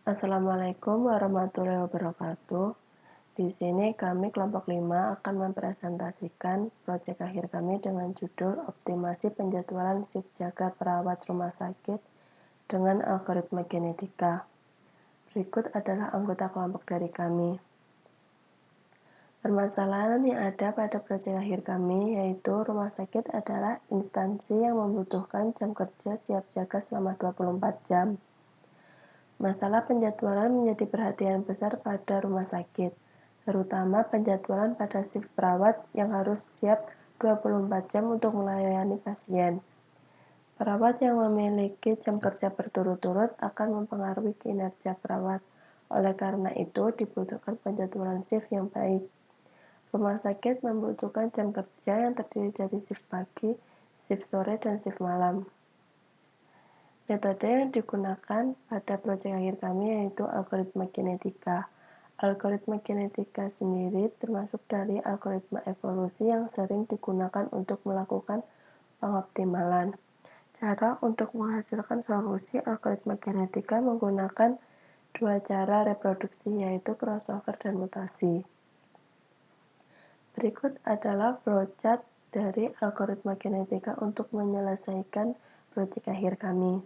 Assalamualaikum warahmatullahi wabarakatuh. Di sini kami kelompok 5 akan mempresentasikan proyek akhir kami dengan judul Optimasi Penjadwalan Shift Jaga Perawat Rumah Sakit dengan Algoritma Genetika. Berikut adalah anggota kelompok dari kami. Permasalahan yang ada pada proyek akhir kami yaitu rumah sakit adalah instansi yang membutuhkan jam kerja siap jaga selama 24 jam. Masalah penjadwalan menjadi perhatian besar pada rumah sakit, terutama penjadwalan pada shift perawat yang harus siap 24 jam untuk melayani pasien. Perawat yang memiliki jam kerja berturut-turut akan mempengaruhi kinerja perawat. Oleh karena itu, dibutuhkan penjadwalan shift yang baik. Rumah sakit membutuhkan jam kerja yang terdiri dari shift pagi, shift sore, dan shift malam. Metode yang digunakan pada proyek akhir kami yaitu algoritma genetika. Algoritma genetika sendiri termasuk dari algoritma evolusi yang sering digunakan untuk melakukan pengoptimalan. Cara untuk menghasilkan solusi algoritma genetika menggunakan dua cara reproduksi yaitu crossover dan mutasi. Berikut adalah flowchart dari algoritma genetika untuk menyelesaikan proyek akhir kami.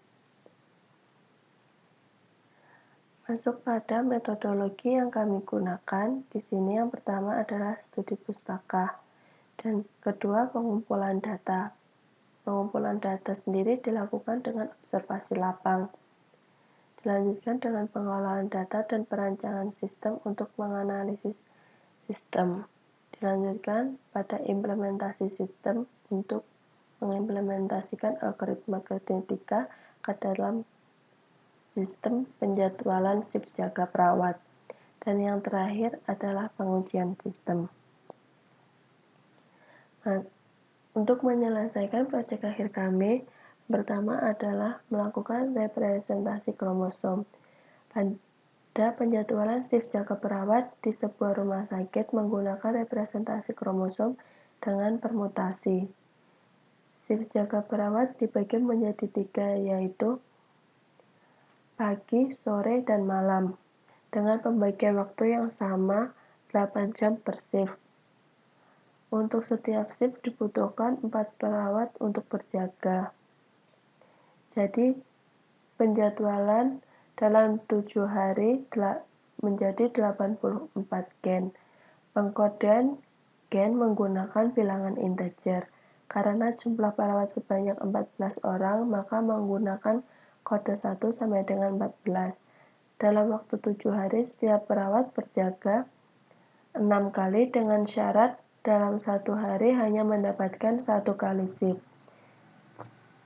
Masuk pada metodologi yang kami gunakan, di sini yang pertama adalah studi pustaka, dan kedua pengumpulan data. Pengumpulan data sendiri dilakukan dengan observasi lapang. Dilanjutkan dengan pengolahan data dan perancangan sistem untuk menganalisis sistem. Dilanjutkan pada implementasi sistem untuk mengimplementasikan algoritma genetika ke dalam sistem penjadwalan shift jaga perawat. Dan yang terakhir adalah pengujian sistem. Nah, untuk menyelesaikan proyek akhir kami, pertama adalah melakukan representasi kromosom. Pada penjadwalan shift jaga perawat di sebuah rumah sakit menggunakan representasi kromosom dengan permutasi. Shift jaga perawat dibagi menjadi 3 yaitu pagi, sore, dan malam dengan pembagian waktu yang sama 8 jam per shift. Untuk setiap shift dibutuhkan 4 perawat untuk berjaga. Jadi penjadwalan dalam 7 hari menjadi 84 gen. Pengkodean gen menggunakan bilangan integer. Karena jumlah perawat sebanyak 14 orang, maka menggunakan kode 1 sampai dengan 14. Dalam waktu 7 hari, setiap perawat berjaga 6 kali dengan syarat dalam 1 hari hanya mendapatkan 1 kali shift.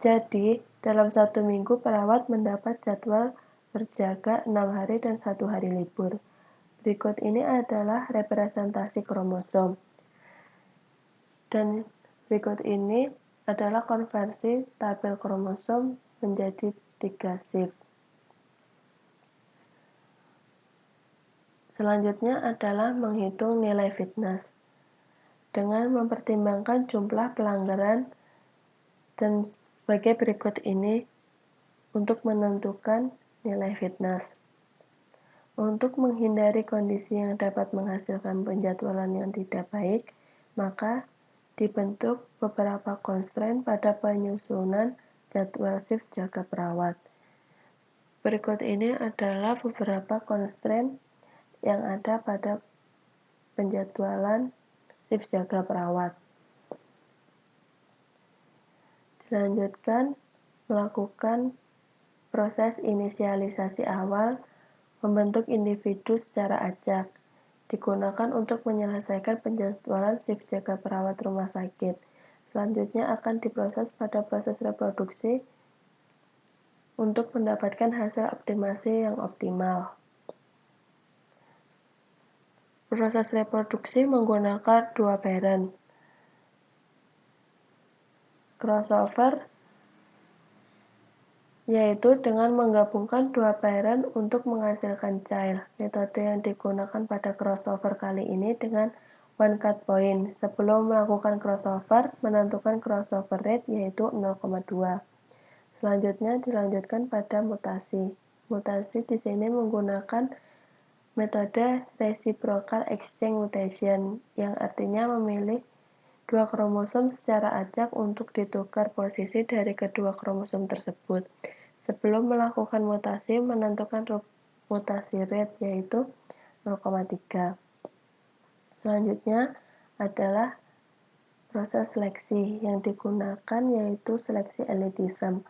Jadi, dalam 1 minggu perawat mendapat jadwal berjaga 6 hari dan 1 hari libur. Berikut ini adalah representasi kromosom. Dan berikut ini adalah konversi tabel kromosom menjadi 3 shift. Selanjutnya adalah menghitung nilai fitness dengan mempertimbangkan jumlah pelanggaran dan sebagai berikut ini untuk menentukan nilai fitness. Untuk menghindari kondisi yang dapat menghasilkan penjadwalan yang tidak baik, maka dibentuk beberapa constraint pada penyusunan jadwal shift jaga perawat. Berikut ini adalah beberapa constraint yang ada pada penjadwalan shift jaga perawat. Dilanjutkan melakukan proses inisialisasi awal, membentuk individu secara acak, digunakan untuk menyelesaikan penjadwalan shift jaga perawat rumah sakit. Selanjutnya akan diproses pada proses reproduksi untuk mendapatkan hasil optimasi yang optimal. Proses reproduksi menggunakan 2 parent. Crossover yaitu dengan menggabungkan 2 parent untuk menghasilkan child. Metode yang digunakan pada crossover kali ini dengan one cut point. Sebelum melakukan crossover, menentukan crossover rate yaitu 0,2. Selanjutnya dilanjutkan pada mutasi. mutasi di sini menggunakan metode reciprocal exchange mutation, yang artinya memilih dua kromosom secara acak untuk ditukar posisi dari kedua kromosom tersebut. Sebelum melakukan mutasi, menentukan mutasi rate, yaitu 0,3. Selanjutnya adalah proses seleksi yang digunakan, yaitu seleksi elitism.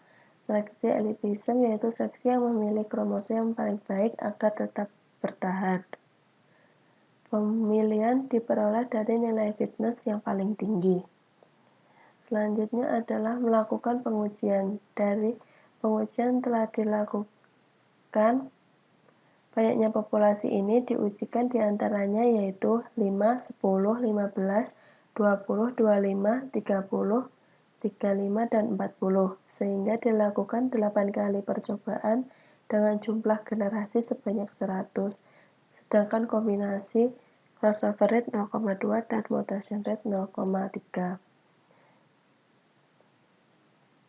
Seleksi elitism yaitu seleksi yang memilih kromosom yang paling baik agar tetap bertahan. Pemilihan diperoleh dari nilai fitness yang paling tinggi. Selanjutnya adalah melakukan pengujian. Dari pengujian telah dilakukan, banyaknya populasi ini diujikan diantaranya yaitu 5, 10, 15, 20, 25, 30, 35, dan 40, sehingga dilakukan 8 kali percobaan dengan jumlah generasi sebanyak 100, sedangkan kombinasi crossover rate 0,2 dan mutation rate 0,3.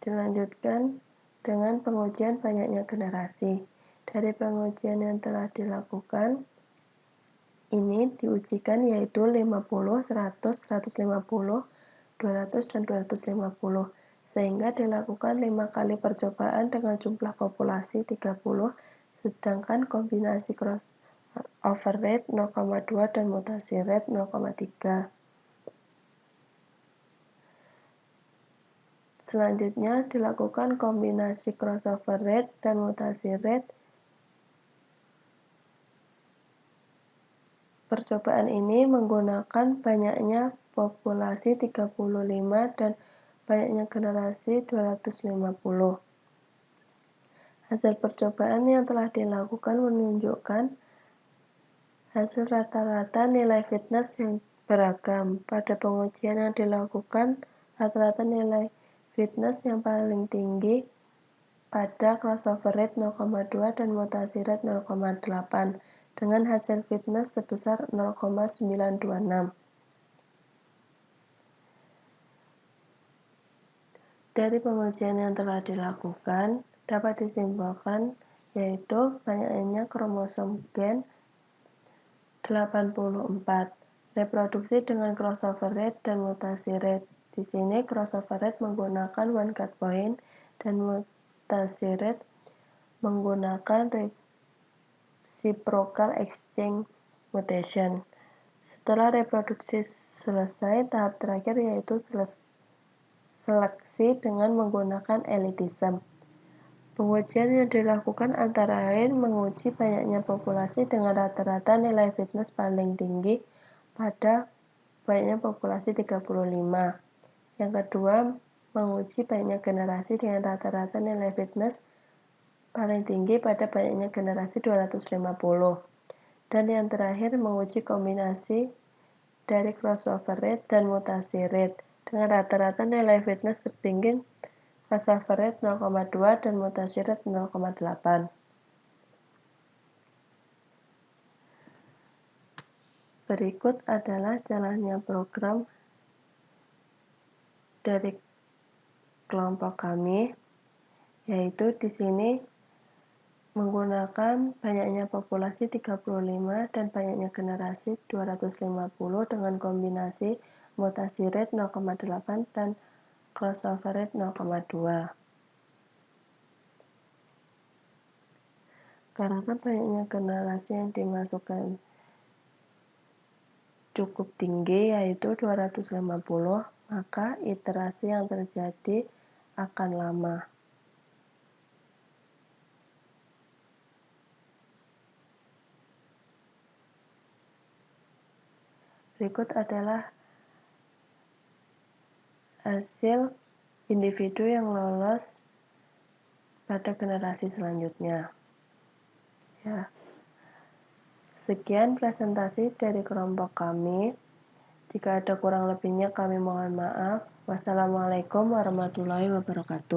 Dilanjutkan dengan pengujian banyaknya generasi. Dari pengujian yang telah dilakukan, ini diujikan yaitu 50, 100, 150, 200, dan 250, sehingga dilakukan 5 kali percobaan dengan jumlah populasi 30, sedangkan kombinasi crossover rate 0,2 dan mutasi rate 0,3. Selanjutnya dilakukan kombinasi crossover rate dan mutasi rate. Percobaan ini menggunakan banyaknya populasi 35 dan banyaknya generasi 250. Hasil percobaan yang telah dilakukan menunjukkan hasil rata-rata nilai fitness yang beragam. Pada pengujian yang dilakukan, rata-rata nilai fitness yang paling tinggi pada crossover rate 0,2 dan mutasi rate 0,8 dengan hasil fitness sebesar 0,926. Dari pengujian yang telah dilakukan, dapat disimpulkan yaitu banyaknya kromosom gen 84, reproduksi dengan crossover rate dan mutasi rate. Di sini crossover rate menggunakan one cut point dan mutasi rate menggunakan reciprocal exchange mutation. Setelah reproduksi selesai, tahap terakhir yaitu seleksi dengan menggunakan elitism. Pengujian yang dilakukan antara lain menguji banyaknya populasi dengan rata-rata nilai fitness paling tinggi pada banyaknya populasi 35. Yang kedua, menguji banyaknya generasi dengan rata-rata nilai fitness paling tinggi pada banyaknya generasi 250. Dan yang terakhir, menguji kombinasi dari crossover rate dan mutasi rate dengan rata-rata nilai fitness tertinggi crossover rate 0,2 dan mutasi rate 0,8. Berikut adalah jalannya program dari kelompok kami, yaitu di sini menggunakan banyaknya populasi 35 dan banyaknya generasi 250 dengan kombinasi mutasi rate 0,8 dan crossover rate 0,2. Karena banyaknya generasi yang dimasukkan cukup tinggi, yaitu 250, maka iterasi yang terjadi akan lama. Berikut adalah hasil individu yang lolos pada generasi selanjutnya. Ya. Sekian presentasi dari kelompok kami. Jika ada kurang lebihnya kami mohon maaf. Wassalamualaikum warahmatullahi wabarakatuh.